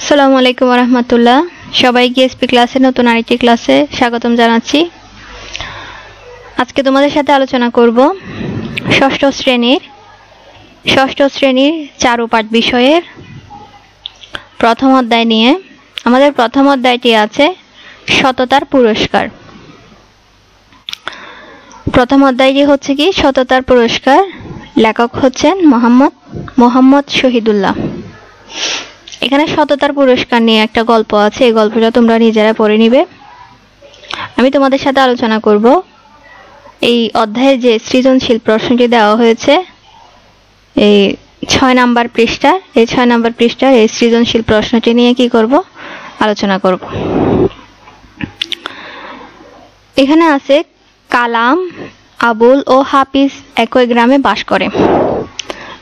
আসসালামু আলাইকুম ওয়া রাহমাতুল্লাহ। সবাইকে এসপি ক্লাসে নতুন আরেকটি ক্লাসে স্বাগতম জানাচ্ছি। আজকে তোমাদের সাথে আলোচনা করব ষষ্ঠ শ্রেণীর চারুপাঠ বিষয়ের প্রথম অধ্যায় নিয়ে। আমাদের প্রথম অধ্যায়টি আছে সততার পুরস্কার। প্রথম অধ্যায়টি হচ্ছে কি সততার পুরস্কার। লেখক হচ্ছেন মোহাম্মদ শহীদুল্লাহ। এখানে সততার পুরস্কার নিয়ে একটা গল্প আছে, এই গল্পটা তোমরা নিজেরা পড়ে নিবে। আমি তোমাদের সাথে আলোচনা করব এই অধ্যায়ে যে সৃজনশীল প্রশ্নটি দেওয়া হয়েছে, এই 6 নাম্বার পৃষ্ঠা, এই 6 নাম্বার পৃষ্ঠার এই সৃজনশীল প্রশ্নটি নিয়ে কি করব, আলোচনা করব। এখানে আছে কালাম, আবুল ও হাফিজ একই গ্রামে বাস করে।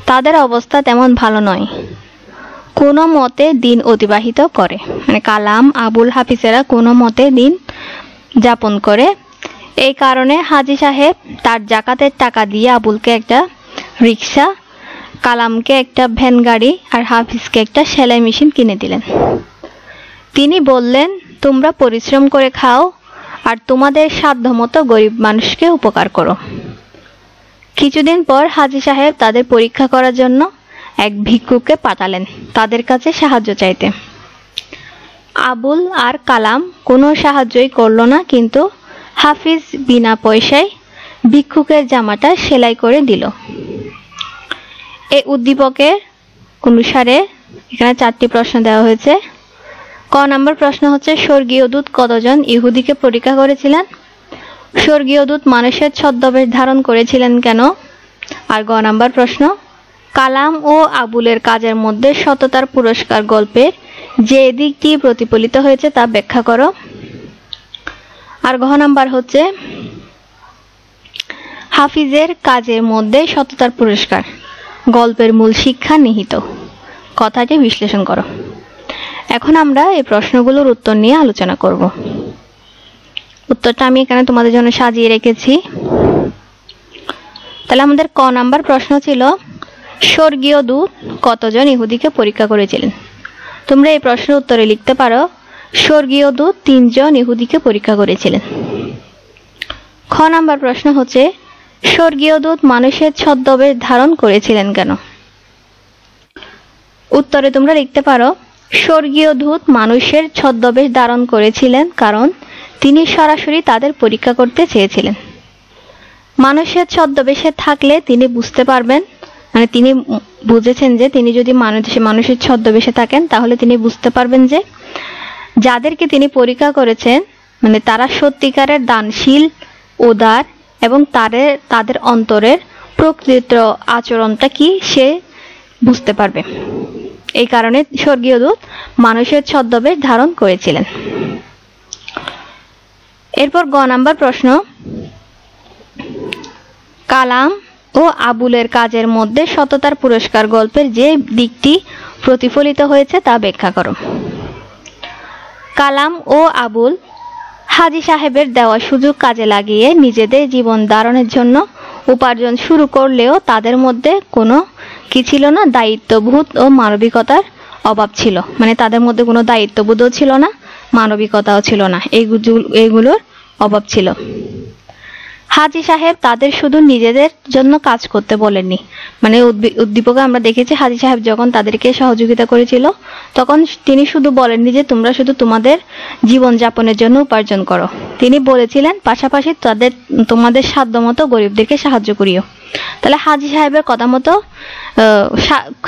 তাদের অবস্থা তেমন ভালো নয়, কোনো মতে দিন অতিবাহিত করে। মানে কালাম, আবুল, হাফিজেরা কোনো মতে দিন যাপন করে। এই কারণে হাজী সাহেব তার জাকাতের টাকা দিয়ে আবুলকে একটা রিক্সা, কালামকে একটা ভ্যান গাড়ি আর হাফিজকে একটা সেলাই মেশিন কিনে দিলেন। তিনি বললেন, তোমরা পরিশ্রম করে খাও আর তোমাদের সাধ্যমতো গরিব মানুষকে উপকার করো। কিছুদিন পর হাজী সাহেব তাদের পরীক্ষা করার জন্য এক ভিক্ষুককে পাঠালেন তাদের কাছে সাহায্য চাইতে। আবুল আর কালাম কোনো সাহায্যই করলো না, কিন্তু হাফিজ বিনা পয়সায় ভিক্ষুকের জামাটা সেলাই করে দিল। এই উদ্দীপকের অনুসারে এখানে 4টি প্রশ্ন দেওয়া হয়েছে। ক নম্বর প্রশ্ন হচ্ছে, স্বর্গীয় দূত কতজন ইহুদিকে পরীক্ষা করেছিলেন? স্বর্গীয় দূত মানুষের ছদ্মবেশ ধারণ করেছিলেন কেন? আর গ নম্বর প্রশ্ন, কালাম ও আবুলের কাজের মধ্যে সততার পুরস্কার গল্পের যে দিকটি প্রতিফলিত হয়েছে তা ব্যাখ্যা করো। আর ঘ নাম্বার হচ্ছে, হাফিজের কাজের মধ্যে সততার পুরস্কার গল্পের মূল শিক্ষা নিহিত, কথাটি বিশ্লেষণ করো। এখন আমরা এই প্রশ্নগুলোর উত্তর নিয়ে আলোচনা করব। উত্তরটা আমি এখানে তোমাদের জন্য সাজিয়ে রেখেছি। তাহলে আমাদের ক নাম্বার প্রশ্ন ছিল, স্বর্গীয় দূত কতজন ইহুদিকে পরীক্ষা করেছিলেন? তোমরা এই প্রশ্নের উত্তরে লিখতে পারো, স্বর্গীয় দূত 3 জন ইহুদিকে পরীক্ষা করেছিলেন। খ নাম্বার প্রশ্ন হচ্ছে, স্বর্গীয় দূত মানুষের ছদ্মবেশ ধারণ করেছিলেন কেন? উত্তরে তোমরা লিখতে পারো, স্বর্গীয় দূত মানুষের ছদ্মবেশ ধারণ করেছিলেন কারণ তিনি সরাসরি তাদের পরীক্ষা করতে চেয়েছিলেন। মানুষের ছদ্মবেশে থাকলে তিনি বুঝতে পারবেন, মানে তিনি বুঝেছেন যে তিনি যদি মানুষের ছদ্মবেশে থাকেন তাহলে তিনি বুঝতে পারবেন যে যাদেরকে তিনি পরীক্ষা করেছেন মানে তারা সত্যিকারের দানশীল, উদার এবং তাদের অন্তরের প্রকৃত আচরণটা কি সে বুঝতে পারবে। এই কারণে স্বর্গীয় দূত মানুষের ছদ্মবেশ ধারণ করেছিলেন। এরপর গ নাম্বার প্রশ্ন, কালাম ও আবুলের কাজের মধ্যে সততার পুরস্কার গল্পের যে দিকটি প্রতিফলিত হয়েছে তা ব্যাখ্যা করো। কালাম ও আবুল হাজী সাহেবের দেওয়া সুযোগ কাজে লাগিয়ে নিজেদের জীবন ধারণের জন্য উপার্জন শুরু করলেও তাদের মধ্যে কোনো কি ছিল না, দায়িত্ববোধ ও মানবিকতার অভাব ছিল। মানে তাদের মধ্যে কোনো দায়িত্ববোধও ছিল না, মানবিকতাও ছিল না, এইগুলোর অভাব ছিল। হাজী সাহেব তাদের শুধু নিজেদের জন্য কাজ করতে বলেননি। মানে উদ্দীপকে আমরা দেখেছি হাজী সাহেব যখন তাদেরকে সহযোগিতা করেছিল তখন তিনি শুধু বলেননি যে তোমরা শুধু তোমাদের জীবন যাপনের জন্য উপার্জন করো, তিনি বলেছিলেন পাশাপাশি তোমাদের সাধ্যমতো গরিবদেরকে সাহায্য করিও। তাহলে হাজী সাহেবের কথা মতো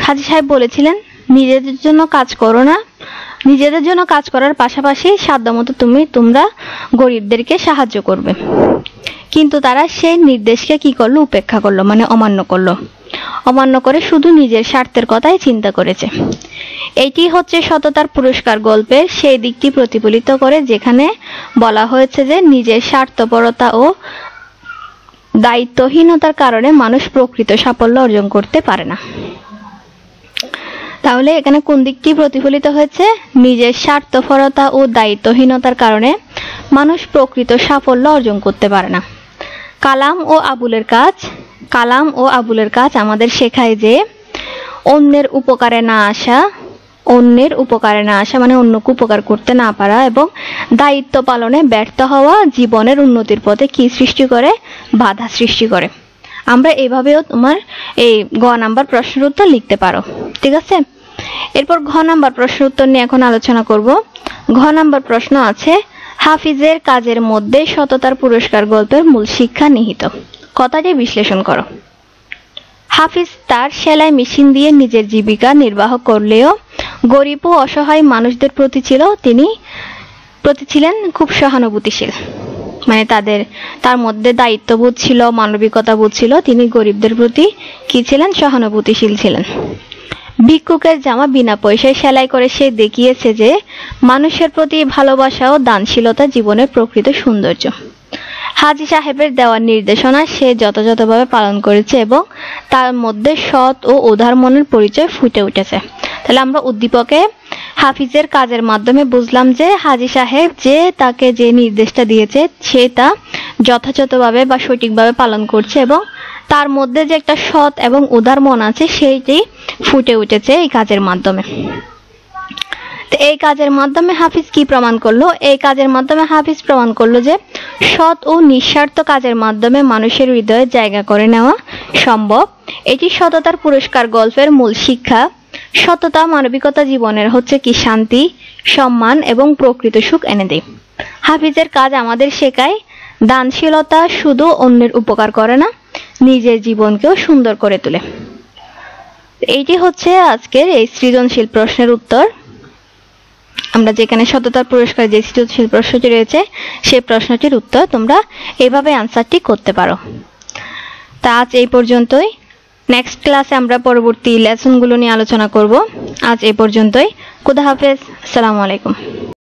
হাজী সাহেব বলেছিলেন নিজেদের জন্য কাজ করো না, নিজেদের জন্য কাজ করার পাশাপাশি সাধ্যমতো তোমরা গরিবদেরকে সাহায্য করবে। কিন্তু তারা সেই নির্দেশকে কি করলো, উপেক্ষা করলো, মানে অমান্য করে শুধু নিজের স্বার্থের কথাই চিন্তা করেছে। এইটি হচ্ছে সততার পুরস্কার গল্পের সেই দিকটি প্রতিফলিত করে যেখানে বলা হয়েছে যে নিজের স্বার্থপরতা ও দায়িত্বহীনতার কারণে মানুষ প্রকৃত সাফল্য অর্জন করতে পারে না। তাহলে এখানে কোন দিকটি প্রতিফলিত হয়েছে? নিজের স্বার্থপরতা ও দায়িত্বহীনতার কারণে মানুষ প্রকৃত সাফল্য অর্জন করতে পারে না। কালাম ও আবুলের কাজ আমাদের শেখায় যে অন্যের উপকারে না আসা অন্যের উপকারে না আসা মানে অন্যকে উপকার করতে না পারা এবং দায়িত্ব পালনে ব্যর্থ হওয়া জীবনের উন্নতির পথে কি সৃষ্টি করে? বাধা সৃষ্টি করে। আমরা এভাবেও তোমার এই গ নাম্বার প্রশ্নের উত্তর লিখতে পারো। ঠিক আছে, এরপর ঘ নাম্বার প্রশ্নের উত্তর নিয়ে এখন আলোচনা করব। ঘ নাম্বার প্রশ্ন আছে, হাফিজের কাজের মধ্যে সততার পুরস্কার গল্পের মূল শিক্ষা নিহিত। কথাটি বিশ্লেষণ করো। হাফিজ তার সেলাই মেশিন দিয়ে নিজের জীবিকা নির্বাহ করলেও গরিব ও অসহায় মানুষদের প্রতি ছিলেন খুব সহানুভূতিশীল। মানে তার মধ্যে দায়িত্ববোধ ছিল, মানবিকতা বোধ ছিল। তিনি গরিবদের প্রতি কি ছিলেন? সহানুভূতিশীল ছিলেন। ভিক্ষুকের জামা বিনা পয়সায় সেলাই করে সে দেখিয়েছে যে মানুষের প্রতি ভালোবাসা ও দানশীলতা জীবনের প্রকৃত সৌন্দর্য। হাজী সাহেবের দেওয়া নির্দেশনা সে যথাযথভাবে পালন করেছে এবং তার মধ্যে সৎ ও উদার মনের পরিচয় ফুটে উঠেছে। তাহলে আমরা উদ্দীপকে হাফিজের কাজের মাধ্যমে বুঝলাম যে হাজী সাহেব তাকে যে নির্দেশটা দিয়েছে সে তা যথাযথভাবে বা সঠিকভাবে পালন করছে এবং তার মধ্যে যে একটা সৎ এবং উদার মন আছে সেইটি ফুটে উঠেছে এই কাজের মাধ্যমে। তো এই কাজের মাধ্যমে হাফিজ কি প্রমাণ করলো? এই কাজের মাধ্যমে হাফিজ প্রমাণ করলো যে সৎ ও নিঃস্বার্থ কাজের মাধ্যমে মানুষের হৃদয়ে জায়গা করে নেওয়া সম্ভব। এটি সততার পুরস্কার গল্পের মূল শিক্ষা। সততা মানবিকতা জীবনের হচ্ছে কি শান্তি, সম্মান এবং প্রকৃত সুখ এনে দেয়। হাফিজের কাজ আমাদের শেখায় দানশীলতা শুধু অন্যের উপকার করে না, নিজের জীবনকেও সুন্দর করে তোলে। এইটি হচ্ছে আজকের এই সৃজনশীল প্রশ্নের উত্তর। আমরা যেখানে সততার পুরস্কার যে সৃজনশীল প্রশ্নটি রয়েছে সেই প্রশ্নটির উত্তর তোমরা এভাবে আনসারটি করতে পারো। তা আজ এই পর্যন্তই। নেক্সট ক্লাসে আমরা পরবর্তী লেসনগুলো নিয়ে আলোচনা করব। আজ এই পর্যন্তই। খুদা হাফেজ। আসসালামু আলাইকুম।